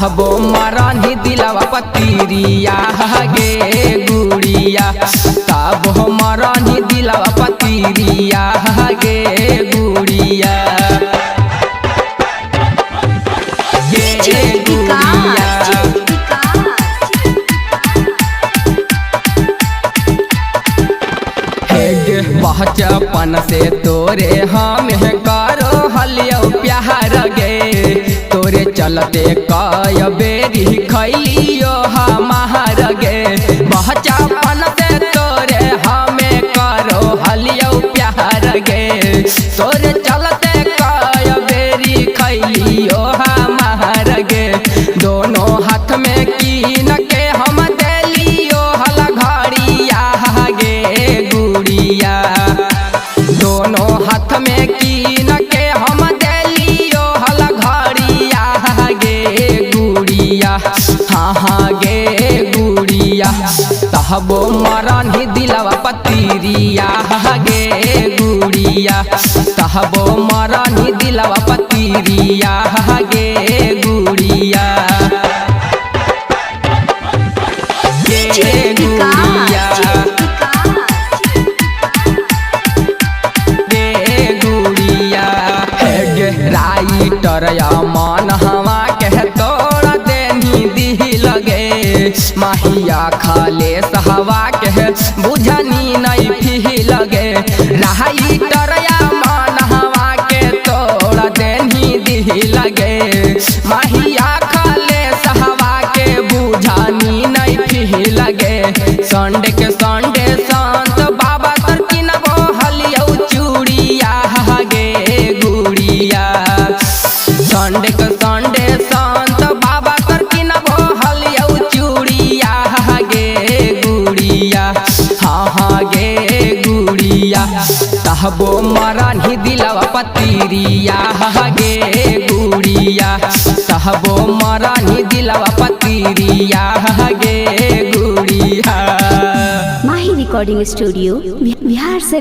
तहबो मरनी दिलवा पतीरिया गे गुड़िया तहबो मरनी दिलवा पतीरिया गे गुड़िया गे गुड़िया बचपन से तोरे हम करो हलियो प्यार गे तोरे चलते कय बेरी खैलियो हमार गे बचपन से तोरे हम करो हलियो प्यार गे तोरे चलते कय बेरी खैलियो हमार गे दोनों हाथ में कीन के हम देलियो हल घड़िया गे गुड़िया दोनों हाथ में कीन के हम देलियो हल घड़िया गे गुड़िया हाँ हाँ गे गुड़िया तहबो मरनी दिलवा पतीरिया गे गुड़िया तहबो मरनी दिलवा पतीरिया गे गुड़िया गे गुड़िया राइटर मन हवा के तोड़ देनी दी लगे माहिया खाले सहवा के बुझनी नहीं भी लगे राइटर मन हवा के तोड़ देनी दी लगे माहिया खाले सहवा के बुझनी नहीं भी लगे संडे के संडे संत बाबा तर किनबो हलियो चूड़िया गे गुड़िया संडे के संडे संत बाबा तर किनबो हलियो चूड़िया गे गुड़िया हाँ हाँ गे गुड़िया तहबो मरनी दिलवा पतीरिया गे गुड़िया तहबो मरनी दिलवा पतीरिया गे गुड़िया। माही रिकॉर्डिंग स्टूडियो बिहार से।